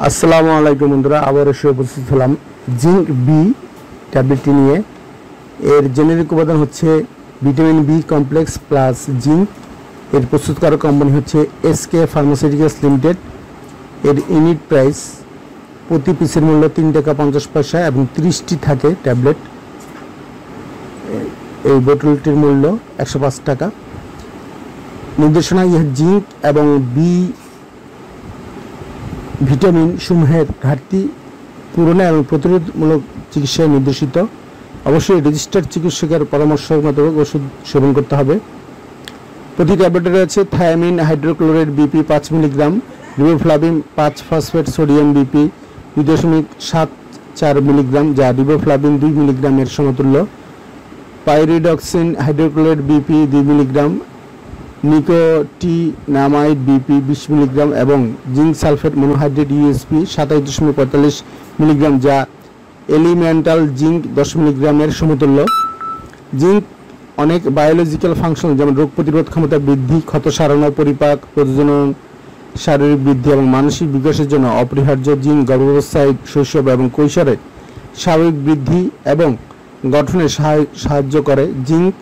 আসসালামু আলাইকুম বন্ধুরা, আবার এসে উপস্থিত হলাম জিঙ্ক বি ট্যাবলেটটি নিয়ে। এর জেনেরিক উপাদান হচ্ছে vitamin B complex plus zinc. এর প্রস্তুতকারক কোম্পানি হচ্ছে এসকে ফার্মাসিউটিক্যালস লিমিটেড। এর ইউনিট প্রাইস প্রতি পিসের মূল্য 3 টাকা 50 পয়সা এবং 30টি থাকে ট্যাবলেট। এই বোতলটির মূল্য 105 টাকা। নির্দেশনা জিঙ্ক এবং বি ভিটামিন সমূহের ঘাটতি পূরণে এবং প্রতিরোধমূলক চিকিৎসায় নির্দেশিত। অবশ্যই রেজিস্টার্ড চিকিৎসকের পরামর্শ মোতাবেক ওষুধ সেবন করতে হবে। প্রতি ট্যাবলেটে রয়েছে thiamine hydrochloride BP 5 milligram, riboflavin 5 phosphate sodium BP 2.74 milligram, যা রিবোফ্লাভিন 2 মিলিগ্রামের সমতুল্য, pyridoxine hydrochloride BP 2 milligram, nicotinamide BP 20 milligram এবং zinc sulphate monohydrate USP 27.45 milligram, যা এলিমেন্টাল জিঙ্ক 10 মিলিগ্রামের সমতুল্য। জিঙ্ক অনেক বায়োলজিক্যাল ফাংশন যেমন রোগ প্রতিরোধ ক্ষমতা বৃদ্ধি, ক্ষত সারানো, পরিপাক, প্রজনন, শারীরিক বৃদ্ধি এবং মানসিক বিকাশের জন্য অপরিহার্য। জিঙ্ক গর্ভাবস্থায়, শৈশব এবং কৈশোরে স্বাভাবিক বৃদ্ধি এবং গঠনে সাহায্য করে। জিঙ্ক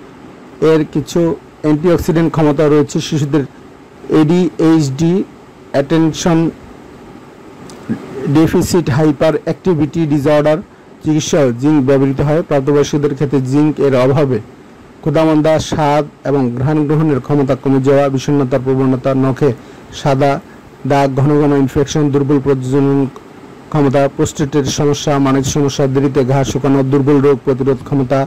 এর কিছু অ্যান্টিঅক্সিডেন্ট ক্ষমতা রয়েছে। শিশুদের ADHD, attention deficit hyper activity disorder চিকিৎসায় জিঙ্ক ব্যবহৃত হয়। প্রাপ্তবয়স্কদের ক্ষেত্রে জিঙ্ক এর অভাবে ক্ষুধামন্দা, স্বাদ এবং ঘ্রাণ গ্রহণের ক্ষমতা কমে যাওয়া, বিষণ্ণতার প্রবণতা, নখে সাদা দাগ, ঘন ঘন ইনফেকশন, দুর্বল প্রজনন ক্ষমতা, প্রোস্টেটের সমস্যা, মানসিক সমস্যা, দেরিতে ঘা শুকানো, দুর্বল রোগ প্রতিরোধ ক্ষমতা,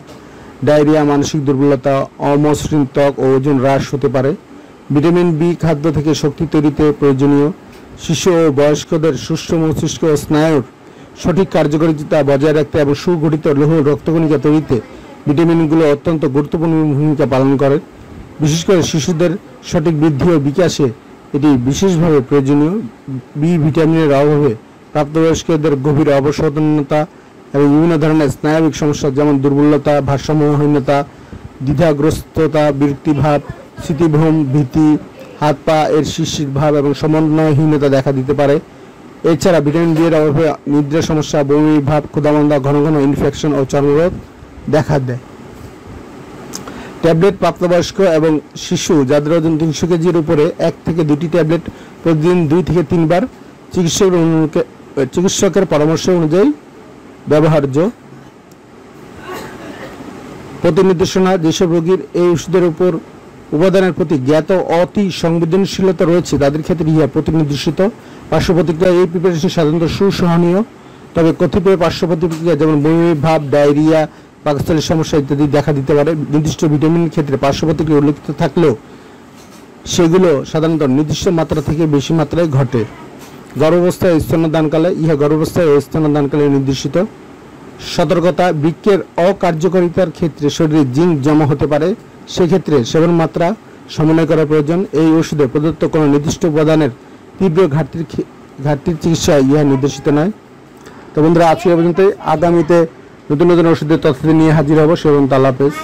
ডায়রিয়া, মানসিক দুর্বলতা, অমসৃণ ত্বক ও ওজন হ্রাস হতে পারে। ভিটামিন বি খাদ্য থেকে শক্তি তৈরিতে প্রয়োজনীয়। শিশু ও বয়স্কদের সুস্থ মস্তিষ্ক ও স্নায়ুর সঠিক কার্যকারিতা বজায় রাখতে এবং সুগঠিত লৌহ রক্তকণিকা তৈরিতে ভিটামিনগুলো অত্যন্ত গুরুত্বপূর্ণ ভূমিকা পালন করে। বিশেষ করে শিশুদের সঠিক বৃদ্ধি ও বিকাশে এটি বিশেষভাবে প্রয়োজনীয়। বি ভিটামিনের অভাবে প্রাপ্তবয়স্কদের গভীর অবসাদনতা এবং বিভিন্ন ধরনের স্নায়বিক সমস্যা যেমন দুর্বলতা, ভারসাম্যহীনতা, দ্বিধাগ্রস্ততা, বিরক্তিভাব, স্মৃতিভ্রম, ভীতি, হাত পা এর শিরশির ভাব এবং সমন্বয়হীনতা দেখা দিতে পারে। এছাড়া ভিটামিন বি এর অভাবে নিদ্রা সমস্যা, বমি ভাব, ক্ষুধামন্দা, ঘন ঘন ইনফেকশন ও চর্মরোগ দেখা দেয়। ট্যাবলেট প্রাপ্তবয়স্ক এবং শিশু যাদের ওজন 300 কেজির উপরে 1 থেকে 2টি ট্যাবলেট প্রতিদিন 2 থেকে 3 বার চিকিৎসকের পরামর্শ অনুযায়ী ব্যবহার্য। প্রতি নির্দেশনা যেসব রোগীর এই ওষুধের উপর উপাদানের প্রতি জ্ঞাত অতি সংবেদনশীলতা রয়েছে তাদের ক্ষেত্রে ইহা প্রতি নির্দেশিত। পার্শ্ব প্রতিক্রিয়া এই প্রিপারেশন সাধারণত সুসহনীয়, তবে কতিপয় পার্শ্ব প্রতিক্রিয়া যেমন বমি ভাব, ডায়রিয়া, পাকস্থলীর সমস্যা ইত্যাদি দেখা দিতে পারে। নির্দিষ্ট ভিটামিনের ক্ষেত্রে পার্শ্ব প্রতিক্রিয়া উল্লেখিত থাকলেও সেগুলো সাধারণত নির্দিষ্ট মাত্রা থেকে বেশি মাত্রায় ঘটে। গর্ভাবস্থায় ও স্তন্যদানকালে ইহা গর্ভাবস্থায় ও স্তন্যদানকালে নির্দেশিত। সতর্কতা: বৃক্কের অকার্যকারিতার ক্ষেত্রে শরীরে জিঙ্ক জমা হতে পারে, সেক্ষেত্রে সেবন মাত্রা সমন্বয় করা প্রয়োজন। এই ওষুধে প্রদত্ত কোনো নির্দিষ্ট উপাদানের তীব্র ঘাটতির চিকিৎসায় ইহা নির্দেশিত নয়। তো বন্ধুরা, আজকে পর্যন্ত। আগামীতে নতুন নতুন ওষুধের তথ্য নিয়ে হাজির হব। সেবন আল্লাহ হাফেজ।